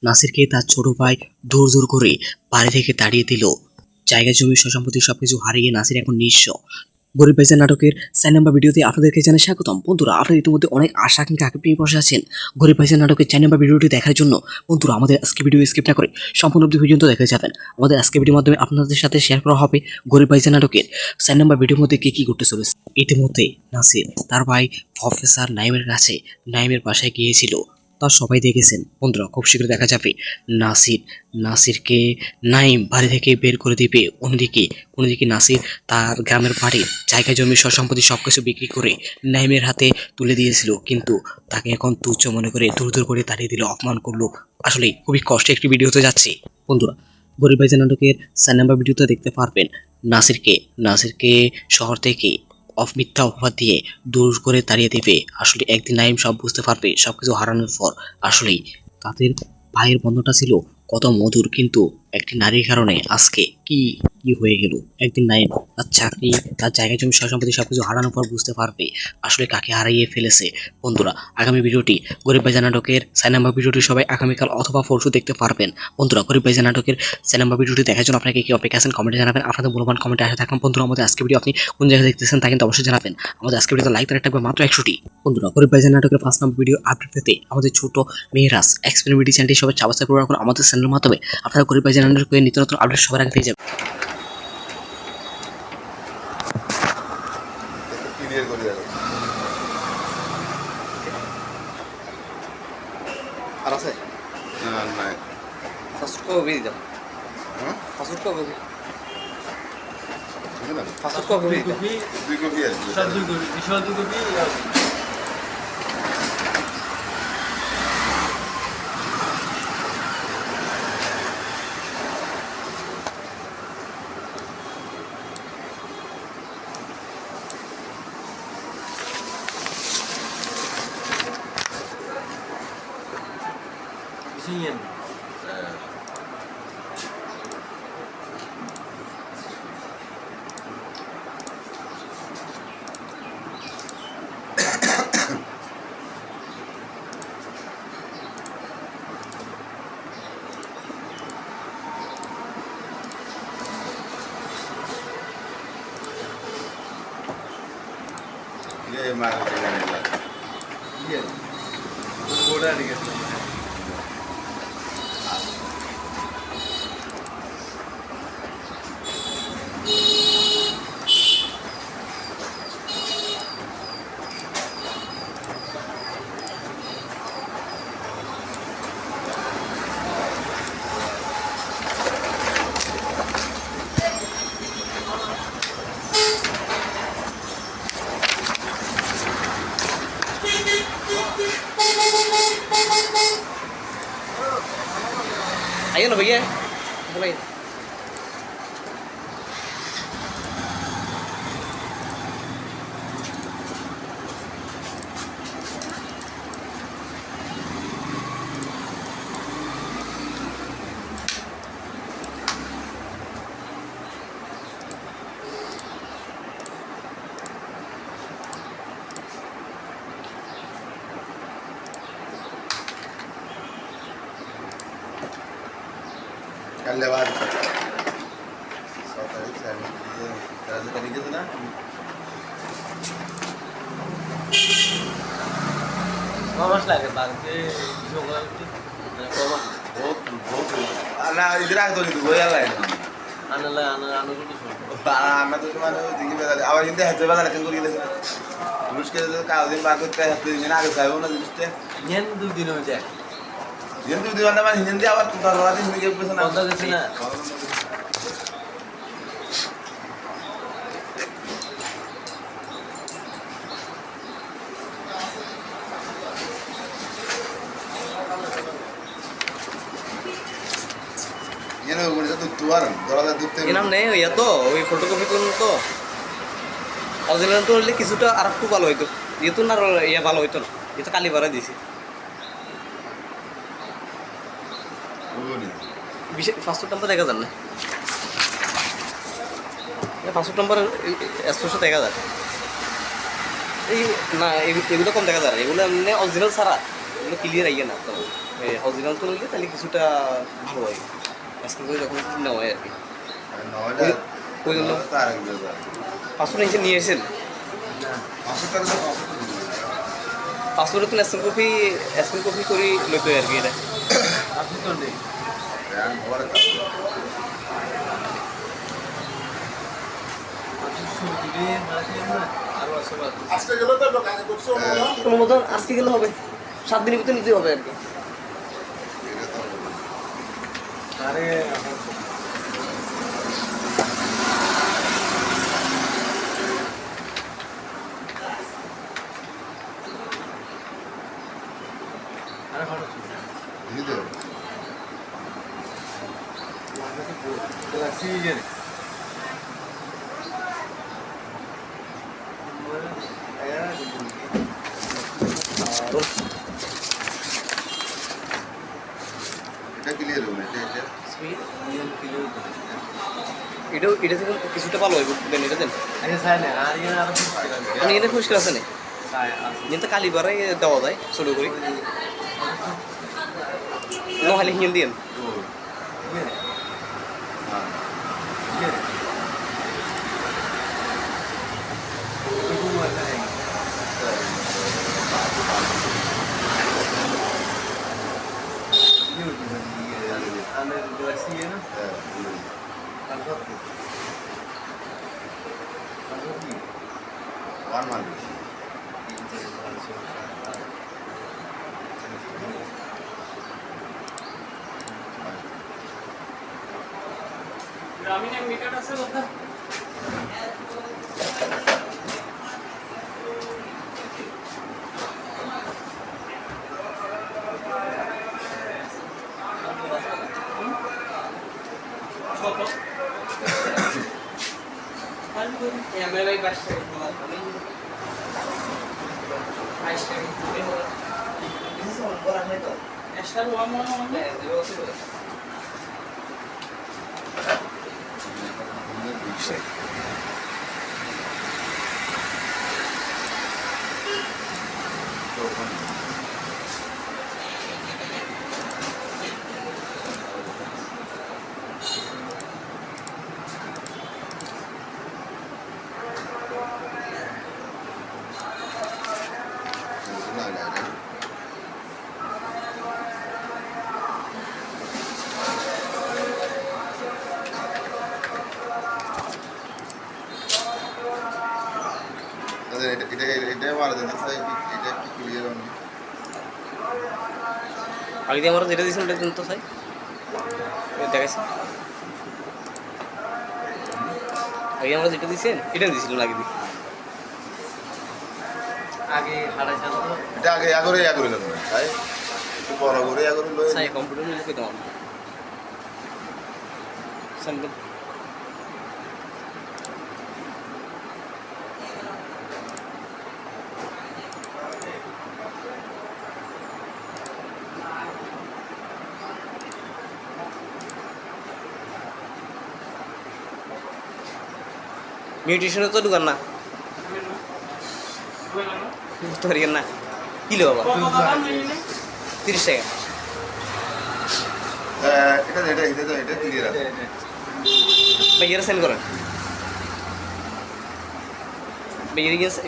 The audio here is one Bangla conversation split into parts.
নাসিরকে তার ছোট ভাই দূর দূর করে বাড়ি থেকে তাড়িয়ে দিল। জায়গা জমি সম্পত্তি সবকিছু হারিয়ে নাসির এখন নিঃস্ব। গরিব ভাইজান নাটকের 4 নম্বর ভিডিওতে আপনাদেরকে জানাই স্বাগতম। বন্ধুরা, আপনারা ইতিমধ্যে অনেক আশা আকাঙ্ক্ষা পেয়ে বসে আছেন গরিব ভাইজান নাটকের 4 নম্বর ভিডিওটি দেখার জন্য। বন্ধুরা, আমাদের আজকে ভিডিও স্কিপ না করে সম্পূর্ণ অবধি পর্যন্ত দেখে যাবেন। আমাদের আজকে ভিডিওর মাধ্যমে আপনাদের সাথে শেয়ার করা হবে গরিব ভাইজান নাটকের 4 নম্বর ভিডিওর মধ্যে কি ঘটতে চলেছে। ইতিমধ্যে নাসির তার ভাই প্রফেসর নাইমের কাছে নাইমের বাসায় গিয়েছিল। তা সবাই দেখেছেন। বন্ধুরা, খুব শীঘ্র দেখা যাবে নাসিরকে নাইম বাড়ি থেকে বের করে দিবে। অন্যদিকে নাসির তার গ্রামের বাড়ির জায়গা জমি সম্পত্তি সবকিছু বিক্রি করে নাইমের হাতে তুলে দিয়েছিল, কিন্তু তাকে এখন তুচ্ছ মনে করে দূর দূর করে তাড়িয়ে দিল, অপমান করলো। আসলে খুবই কষ্টে একটি ভিডিওতে যাচ্ছে। বন্ধুরা, গরিব ভাইজান নাটকের 4 নম্বর ভিডিওতে দেখতে পারবেন নাসিরকে শহর থেকে মিথ্যা অপবাদ দিয়ে দূর করে তাড়িয়ে দেবে। আসলে একদিন নাইম সব বুঝতে পারবে। সবকিছু হারানোর পর আসলেই তাদের ভাইয়ের বন্ধনটা ছিল কত মধুর, কিন্তু একটি নারীর কারণে আজকে কি কি হয়ে গেল। একদিন নাইম তার চাকরি, তার জায়গা জমি সম্পত্তি সবকিছু হারানোর পর বুঝতে পারবে আসলে কাকে হারিয়ে ফেলেছে। বন্ধুরা, আগামী ভিডিওটি গরিব ভাইজান নাটকের 4 নম্বর ভিডিওটি সবাই আগামীকাল অথবা পরশু দেখতে পারবেন। বন্ধুরা, গরিব ভাইজান নাটকের 4 নম্বর ভিডিওটি দেখার জন্য আপনাকে কি অপেক্ষা আছেন কমেন্টে জানাবেন। আপনাদের মূল্যবান কমেন্টে আসা থাকলাম। বন্ধুরা, আমাদের আজকে ভিডিও আপনি কোন জায়গায় দেখতেছেন তা কিন্তু অবশ্যই জানাবেন। আমাদের আজকে ভিডিওতে লাইক তার থাকবে মাত্র 100টি। বন্ধুরা, গরিব ভাইজান নাটকের 5 নম্বর ভিডিও আপডেট পেতে আমাদের ছোট মেহরাজ এক্সপেরিমেন্ট চ্যানেলটি সবাই সাবস্ক্রাইব করে রাখুন। আমাদের চ্যানেলের মাধ্যমে আপনারা গরিব ভাইজান নাটকের নিত্য নতুন আপডেট সবার আগে পেয়ে যাবেন। ক্লিয়ার করে দেবো। আর আছে না না ফাস্ট কপি দিতাম। হ্যাঁ ফাস্ট কপি ঠিক না ফাস্ট কপি দিতাম। দুই কপি আসবে সব দুই কপি বিশাল দুই কপি সিএম ये मार ইয়ে গোড়া দিকে आइए ना भैया बोलिए। कर ले बात 100 तारीख से तरह से तरीके से ना কমাস লাগে বাড়িতে সকালে কমাস बहुत बहुत ना इधर आ तो नहीं वो यार लाइन আনালে আনা কিন্তু मैं तो तुम्हारे दिखे बता अब हिंदी हफ्ते बता लेकिन को लिए मुश्किल तो का दिन बाद करते हफ्ते दिन आगे साहब ना जिससे নেন দুই দিন হয়ে যায় हिंदी दीवाना में हिंदी आवाज तो दरवाजे हिंदी के पैसा ना কথা দিছি না ये ना वो तो तुआर दरवाजा दुखते কি নাম নেই ইয়া তো ওই ফটোকপি করুন তো অরিজিনাল তো হলে কিছুটা আর একটু ভালো হইতো। যেহেতু না ইয়া ভালো হইতো না, এটা কালি ভরা দিছি। বিশেষ ফার্স্ট নাম্বার দেখা যান না, ফার্স্ট নাম্বার স্পষ্ট দেখা যায়। এই না এগুলো কম দেখা যায়, এগুলো এমনি অরিজিনাল ছাড়া এগুলো ক্লিয়ার আইয়া না তো। অরিজিনাল তো নিলে তাহলে কিছুটা ভালো হয় আজকাল করে যখন কিনা হয় আর কি নয়টা ওই জন্য তো আর এক ব্যাপার 500 নিচে নিয়ে এসেছেন না 500 টাকা তো 500 তো এসএল কপি করে লইতে হয় আর কি এটা আপনি তো নেই ব্র্যান্ড ওভার আপনি সবজি মাঝে না আরো আছে বাদ আজকে গেলে তো কাজ করছো কোনো মতন আজকে গেলে হবে 7 দিনের ভিতরে নিতে হবে আর কি এটা তো আরে আরে ভালো ছিল নিতে হবে গ্যালাক্সি ইয়ে এটা ক্লিয়ার হবে এটা এটাও এটা থেকে কিছুটা ভালো হয় দেন এটা দেন আচ্ছা স্যার না আর ইয়ে আরো কিছু মানে এটা পরিষ্কার আছে না স্যার আছে কিন্তু কালিবারে দেওয়া যায় ছোটো করে নহলে হিন দিন ইয়ে হ্যাঁ ইয়ে এরকম মজা নেই আমরা গ্যালাক্সি ইয়ে না তারপর কি ওয়ান মান্থ এটাই ভালো দেন স্যার এটা একটু ক্লিয়ার হবে আগে দিয়ে আমরা যেটা দিয়েছিলাম ওটা দিন তো চাই দেখাইছি আগে আমরা যেটা দিয়েছেন এটা দিয়েছিলাম আগে দিয়ে আগে হারাইছেন তো এটা আগে ইয়া করে দেন তাই একটু বড় করে ইয়া করে লয়ে চাই কম্পিউটার নিয়ে পেতাম আমরা সামনে মিউটেশনে তো ঢুকান না তো হারিয়েন না কিলো বাবা 30 টাকা এটা ক্লিয়ার আছে ভাইয়ারা সেন্ড করেন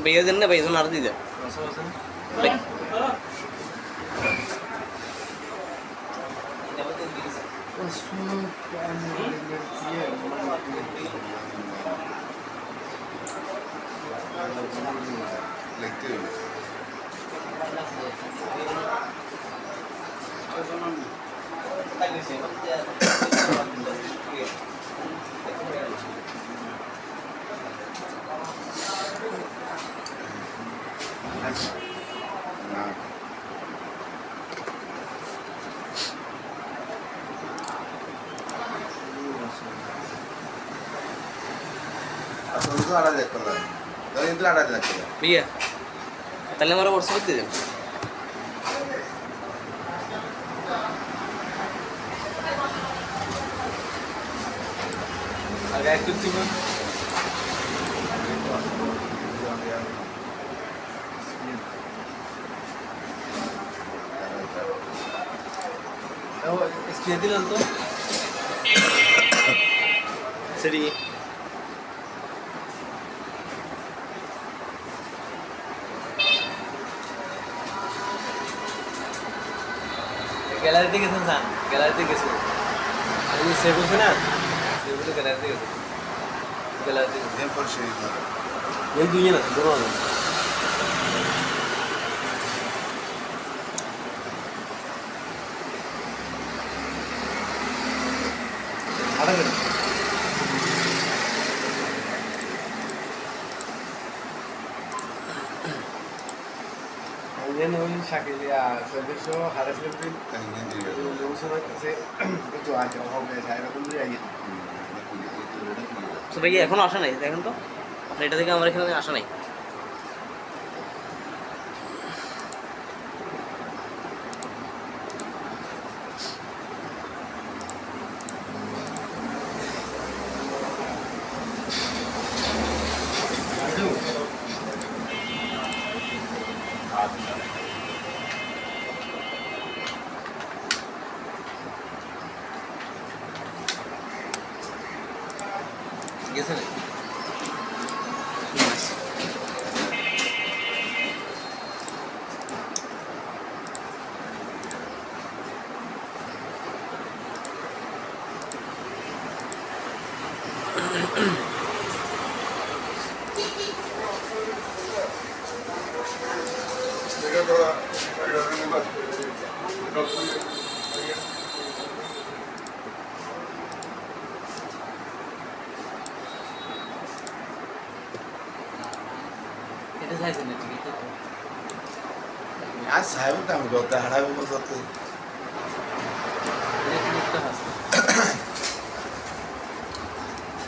ভাইয়া দেন না ভাইয়া আর দিয়ে দেন ভাই লিখতে হবে না আসলে তো আড়া দেখতে লাগে তাহলে কিন্তু আড়া দেখতে লাগে भैया তাহলে আমার হোয়াটসঅ্যাপ দিয়ে দেন আগে একটু দিবেন স্প্রে দিলাম তো সেটি গ্যালারিতে গেছেন স্যার গ্যালারিতে গেছে আমি সেভ হচ্ছে না সেগুলো গ্যালারিতে গেছে গ্যালারিতে এম পর সেই ধরে এই দুই না দুটো না আড়া গেল Ayan yung Shakili, servicio, harassment bill, yung sunod kasi ito aja ako kaya saya ko tuloy ayun. তো ভাই এখনো আসা নাই দেখেন তো আপনার এটা থেকে আমার এখানে আসা নাই গেছে না এটা চাইছেন না ঠিক আছে आज साहेब काम करते हड़ा भी करते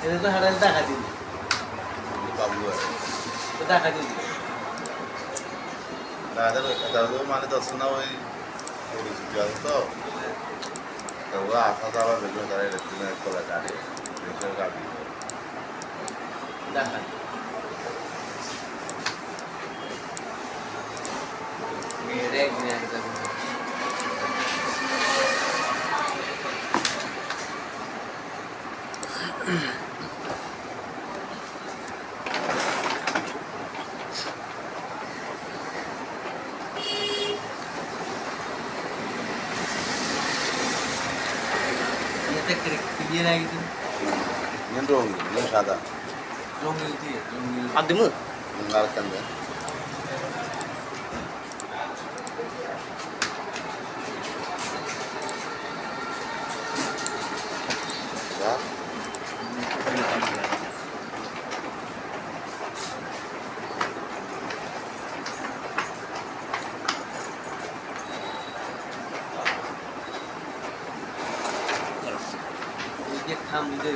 এটা তো হারাল টাকা দিন बाबू है তো টাকা দিন दादा माने तो सुना वही पुलिस जाल तो वो आशा दावा बेलो करे रहती है तो लगा दे बेचो का भी টাকা मेरे एक दिन आके तक ये तक क्लियर आएगी तुम ये रोंग ये सादा जो मिलती है जो मिलती আর দিমু मार कंदे है ये खाम दे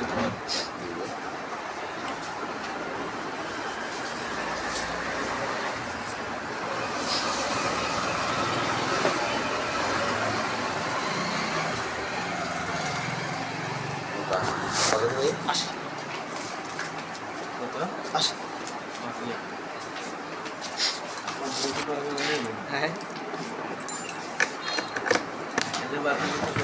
আসে কত আসে মাফিয়া আমার বুঝতে পারবে না নেই হ্যাঁ এদের বাকি তো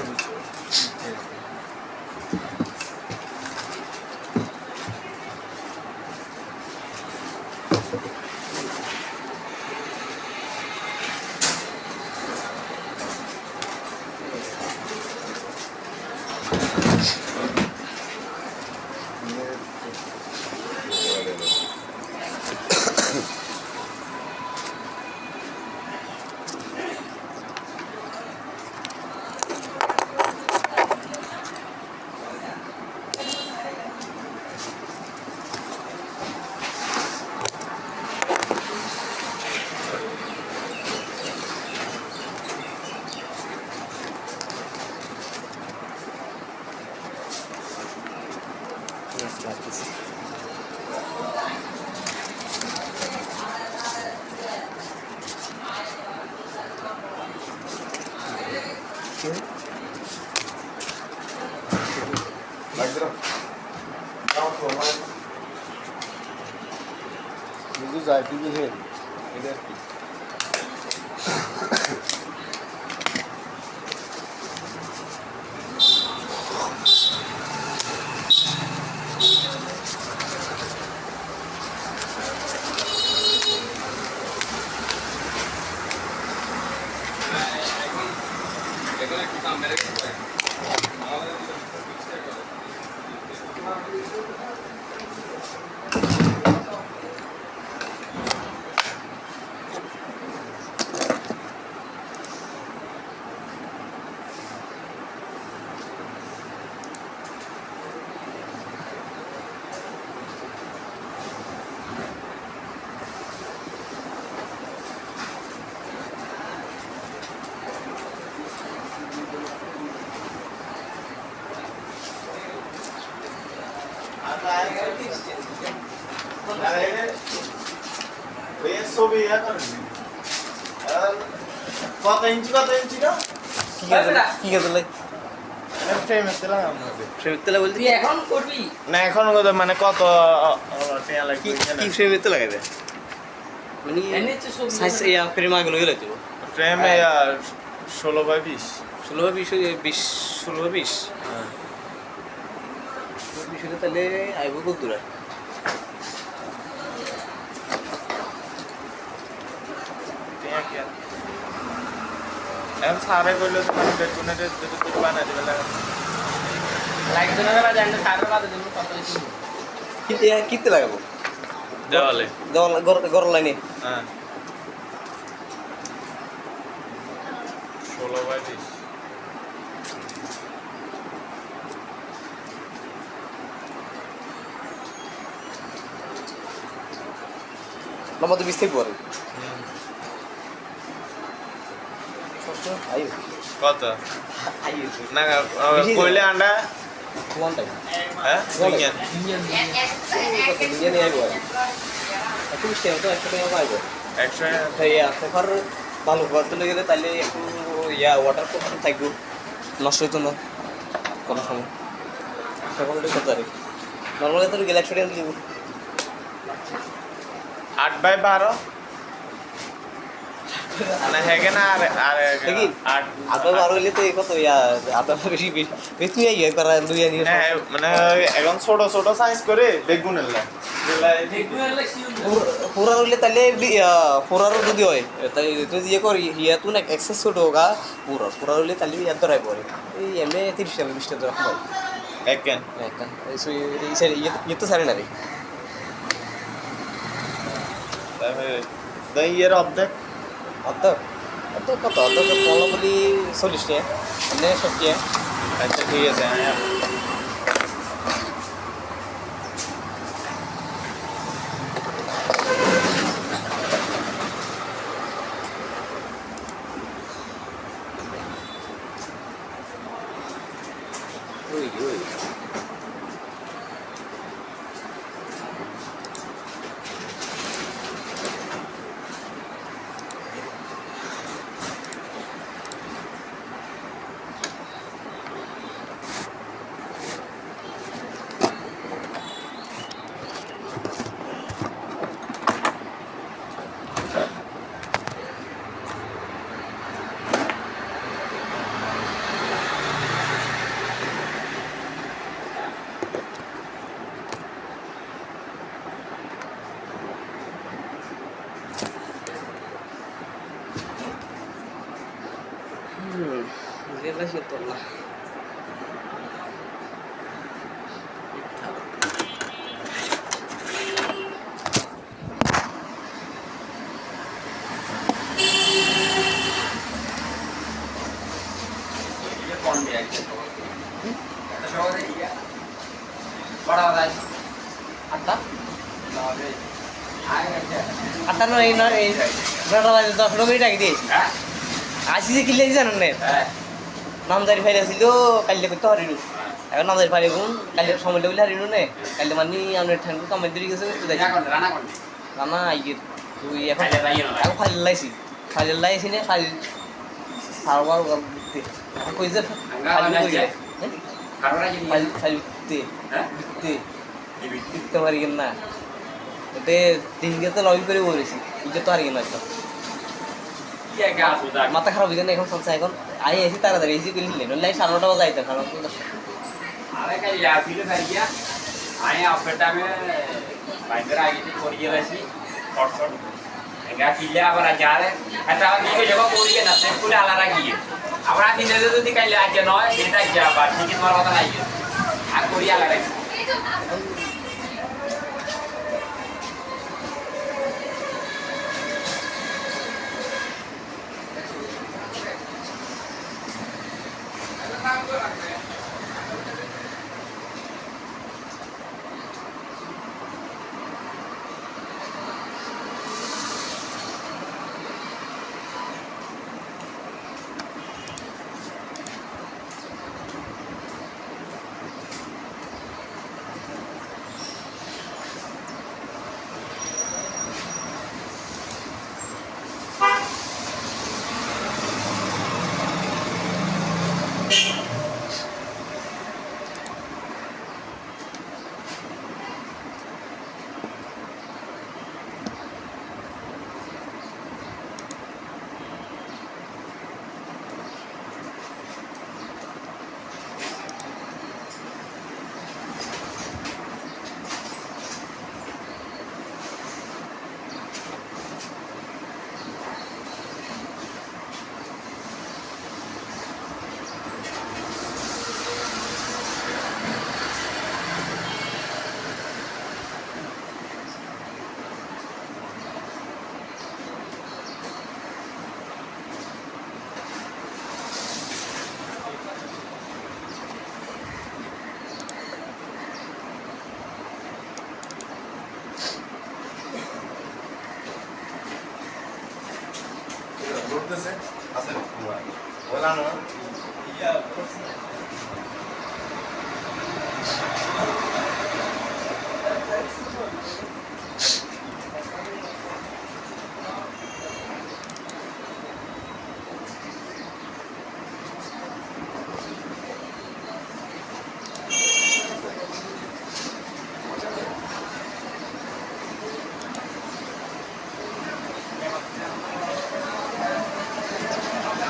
সব मुझे जाती भी है इधर की ছবি কত ইঞ্চি কি কাজে লাই ফ্রেমের তেলা ফ্রেমের তেলা বলতে এখন করবি না এখন মানে কত টেয়া লাগবে কি ফ্রেমের তেলা লাগাবে মানে সাইজ ইয়া ফ্রেম আগে লগে লাইতো ফ্রেম 16x20 20 16 হ্যাঁ 20 তাহলে আইব কত দূর টেয়া কি এখন সারে কইলো তো মানে বেগুনের যদি তো বানাই দিবে লাগা লাগবে না বা জানতে সারা বাদে জন্য কত হইছে কিতে লাগাবো দেওয়ালে গর লাইনে হ্যাঁ 16x20 লম্বা তো 20 থেকে পরে আইও কত আইও না কইলে আন্ডা ওয়ান টাইম হ্যাঁ দুইয়া দুনিয়া নিয়ে আইবো একটু মিষ্টি তো একটা টাকা পাইবো 100 তাই আপনার ভালো করতে গেলে তাহলে একটু ইয়া ওয়াটার প্রুফ থাকবো নষ্ট হতো না কোনো সময় সকলটাই করতে পারি নর্মালি তো গেলে 100 টাকা দিব 8/12 না হেগে না আর দেখি 8/12 হইলে তো কত ইয়া আপনার বেশি বেশি ইয়া করা লইয়া নিয়ে হ্যাঁ মানে এখন ছোট ছোট সাইজ করে বেগুনের লাই পুরা হইলে তাহলে পুরারও যদি হয় তাই তুই ইয়ে কর ইয়া তুই না এক্সেস ছোট হোগা পুরা হইলে তাহলে ইয়া ধরাই পড়ে এই এমনি 30 টাকা 20 টাকা হয় এক কেন একদম এই সাইড ইয়ে তো সারে না রে তাহলে দই এর অর্ধেক অত কত অত পলা বলি 40 টাকা মানে 70 টাকা আচ্ছা ঠিক আছে হ্যাঁ ওই ওই Dia situ lah. कौन भी आई এটা সহজে ইয়া বড় আওয়াজ আটা লাভে আয় গেছে আটা নয় না এই বড় বাজে 10 মিনিট আগে দিয়েছি হ্যাঁ আসি যে কিলে জানেন না হ্যাঁ নামদারি ফাইল আছিল কাইলে করতে পারিনি এখন নামদারি ফাইল গুন কাইলে সময়টা বলে হারিনু নে কাইলে মানি আমরা ঠান্ডু কামাই দিরি গেছে তো দেখি রানা কোন রানা আইয়ে তুই এখন ফাইলে যাইও না। এখন ফাইল লাইছি নে ফাইল সার্ভার দিতে এখন কই যে ফাইল কই কারোরা যদি ফাইল দিতে হ্যাঁ দিতে দিতে পারি না এতে দিনকে তো লগ ইন করে বলেছি ইকে তো হারিয়ে না তো কি আগে আসুদা মাথা খারাপ হয়ে গেল এখন সংসার এখন আই এসি তাড়াতাড়ি এসি করে নিলেন লাই 9:30 বাজে আইতে কারণ আরে কাল ইয়াসিলে সারিয়া আয় আপেটা মে বাইরে আগে করিয়ে রাখি short short nggak gila apa aja deh atau gila coba kuliah nanti kuliah ala lagi apa nanti nanti tuh dikali aja noy beda aja apa dikit malah kata lagi aku kuliah ala lagi ঘুরতেছে আছে বলা না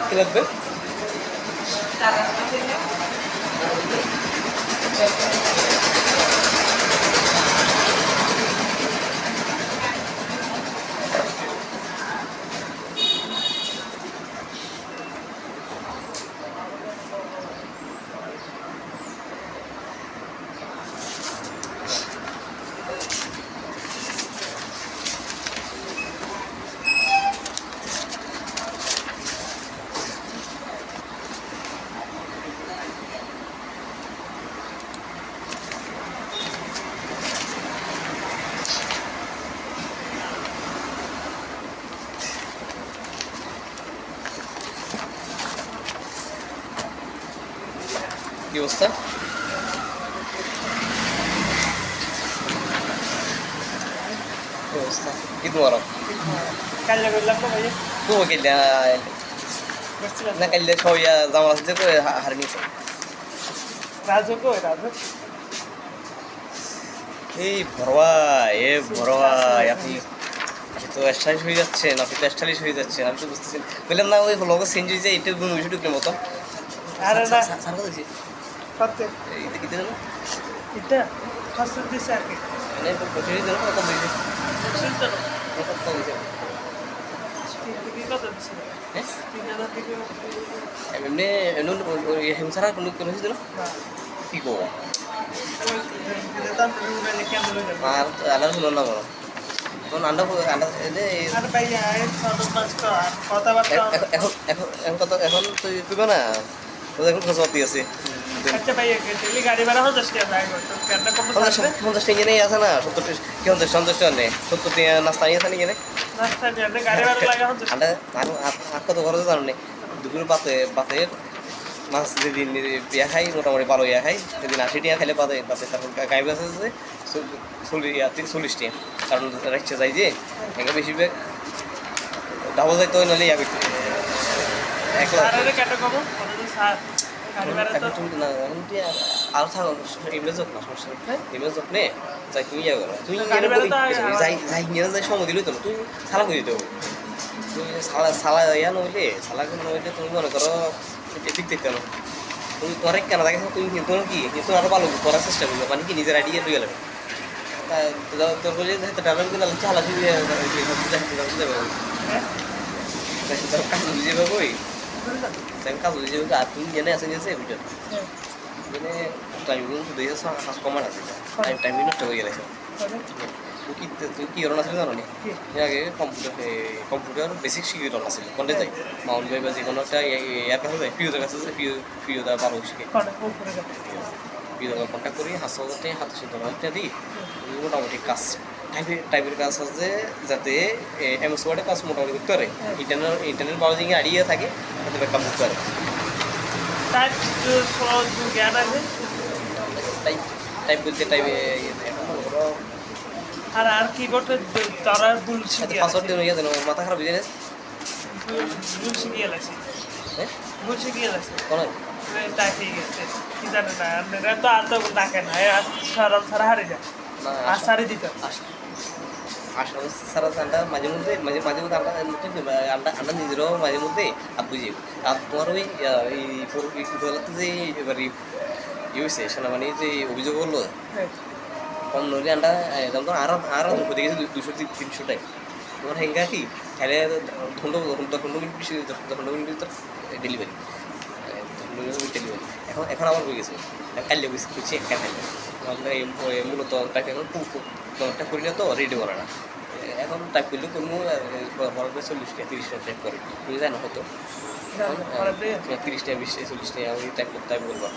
কি লাগবে কি অবস্থা কি অবস্থা কি তোমার কাজে করলাম তো ভাইয়া তুমি কেলে না কাইলে সবাই জামা আছে করে হারিয়ে নিছে রাজু কই রাজু এই ভরবাই আপনি তো স্টাইলিশ হয়ে যাচ্ছেন আপনি তো স্টাইলিশ হয়ে যাচ্ছেন আমি তো বুঝতেছি বললাম না ওই লোকের চেঞ্জ হয়ে যায় এটা বিষয়টুকুর মতো আরে না স্যার বলছি কত এইটা কি দিলেন এটা কষ্ট দিছে আর কি মানে প্রতিদিন দিলেন কত দিয়েছে শুনতে না কত দিয়েছে কি কত দিছে হ্যাঁ 3000 থেকে এমনি এমনি হিংসারা কোনো কোনো দিল কি করবো দিতাম মোবাইলে কেমন হলো আর আলাদা শুনুন না বলো তখন আন্ডা আন্ডা আর ভাইয়া এই ছোট পাঁচটা কথাবার্তা এখন এখন এখন কত এখন তুই কইবা না তো এখন খোঁজ পাতি আছে আচ্ছা ভাইয়া ডেলি গাড়ি ভাড়া হচ্ছে টাকা ভাই তো কেনটা কত আসবে 50 টাকা নেই আছে না 70 কি 50 টাকা নেই 70 টাকা নাস্তা নিয়ে আছে নাকি রাস্তা দিয়ে আপনি গাড়ি ভাড়া লাগা হচ্ছে আন্ডা আর কত খরচ জানো নি দুপুর পাতে মাছ যেদিন ইয়া খাই মোটামুটি ভালো ইয়া খাই সেদিন 80 টাকা খাইলে পাতে তারপর গাই বাস আছে 40 টাকা কারণ রাখছে যাই যে একে বেশি ডাবল যাইতে হয় নাহলে ইয়া করতে আরে কেটে কম স্যার গাড়ি ভাড়া তো আর থাকো ইমেজ হোক না সমস্যা ইমেজ হোক নে যাই তুই ইয়া করো তুই যাই নিয়ে যাই সময় দিলই তো তুই সালা করে দিতে হবে তুই সালা ইয়া নইলে সালা নইলে তুমি মনে করো ঠিক দেখতে না তুমি তোর কেন দেখে তুমি কিন্তু কি কিন্তু আরো ভালো করার চেষ্টা করবে মানে কি নিজের আইডিয়া লইয়া লাগবে তোর বলে ট্রাভেল করে চালা দিয়ে কাজ বুঝে পাবোই কাজ বুঝে পাবো আর তুমি জেনে আসে গেছে ভিতর মানে টাইমিং দিয়ে হাস কমান আছে টাইমিং নষ্ট হয়ে গেছে তুই কি রন আসলে জানো নি আগে কম্পিউটার বেসিক শিখে রন আসলে কোনটা যাই মাউন্ট ভাই বা যে কোনো একটা ইয়ার কাছে যায় প্রিয়দের কাছে প্রিয়দা ভালো শিখে প্রিয়দা কন্ট্যাক্ট করি 7,000 দিই মোটামুটি কাজ টাইপের কাজ আছে যাতে এমএস ওয়ার্ডের কাজ মোটামুটি করতে পারে ইন্টারনেট ব্রাউজিংয়ে আড়িয়ে থাকে যাতে ব্যাকআপ করতে পারে টাইপ বলতে টাইপে আর কিবোর্ডে তারা ভুল শিখিয়ে পাসওয়ার্ড দিয়ে ইয়ে দেন মাথা খারাপ হয়ে যায় ভুল শিখিয়ে লাগছে হ্যাঁ ভুল শিখিয়ে লাগছে কোনো ডাকে গেছে কি জানে না আপনারা তো আর তো ডাকে না সরল ছাড়া হারে যায় আর সারি দিত আসলে সারা আন্ডা মাঝে মধ্যে আন্ডা নিজেরও মাঝে মধ্যে বুঝি আর তোমার ওই যে এবার হয়েছে সেনাবাহিনী যে অভিযোগ করলো কম নইলে আন্ডা যেমন আরও হতে গেছে 200-300 টাইম তোমার হেঙ্গা কি খেলে 10 মিনিট ভিতর ডেলিভারি এখন আবার হয়ে গেছে কাল্লে বুঝছি একটা খাইলে মূলত তাকে এখন একটা করি না তো রেডি করে না এখন টাইপ করলে কোনো 40-50-30 টাইপ করে তুমি জানো হয়তো 30 টাকা 20-40 টাকা আমি টাইপ বলবো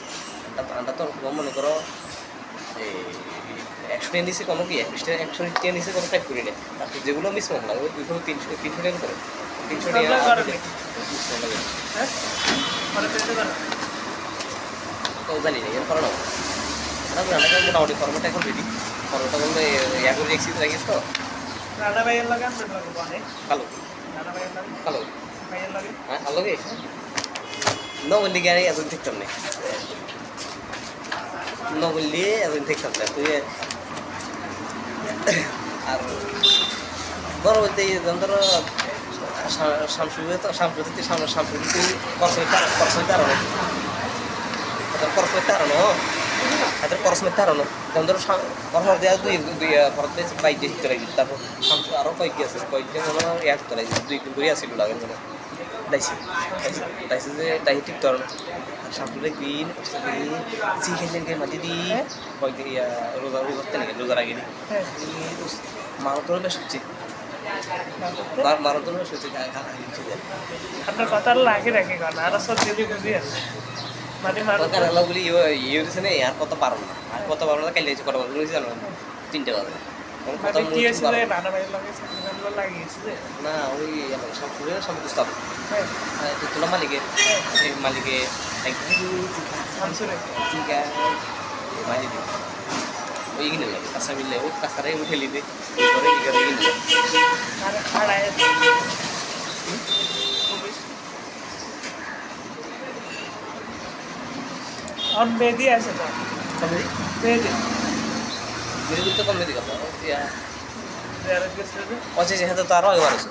আন্ডা তো মনে করো 100 টাকা নিচে কোনো কি 100 টাকা নিচে কোনো টাইপ করি না তারপর যেগুলো মিস মহলা ওই 200-300 টাকা করে 300 টাকা জানি না এর করে না মোটামুটি ফর্মটা এখন রেডি ফর্মটা বলতে ইয়া করে রেখেছি রাখিস তো রানা ভাইয়ের লাগে আপনার লাগে অনেক ভালো রানা ভাইয়ের লাগে ভালো ভাইয়ের লাগে হ্যাঁ ভালো গে ন বললি গাড়ি এতদিন ঠিকতাম না ন বললি এতদিন ঠিকতাম না তুই আর বড় বলতে ধরো সামসুতে খরচ হারানো হাতের খরচ মেতে হারানো যেমন ধরো খরচ দেওয়া দুই খরচ পেয়েছে বাইক দিয়ে শিখতে লাগবে তারপর আরও কয়েকটি আছে কয়েকদিন মনে হয় এক তো লাগবে 2 দিন করে আসছিল লাগে মনে দাইছে যে তাই ঠিক ধরো সামসুলে গ্রিন জি খেললেন মাটি দিই কয়েকদিন রোজার আগে মারাত্মক বেশ হচ্ছে মারাত্মক বেশ হচ্ছে আপনার কথা লাগে রাখে কথা আর সব যদি বুঝি আছে মানে বলি ইয়ে দিচ্ছে না আর কত পারো না আর কত পারো না কাইলে কত পারো জানো 3টে বাজে রানা ভাইয়ের লাগে লাগিয়েছে না ওই সবপুরে সব বুঝতাম তোলা মালিকের মালিক ওই কিনে লাগে কাঁচা মিললে ওই কাঁচারাই উঠে লিদে ঘরে কি করে কিনে और मेहंदी ऐसे था मेहंदी मेरे को तो कम नहीं दिखा यार किस तरह अच्छा तो तारा है बारिश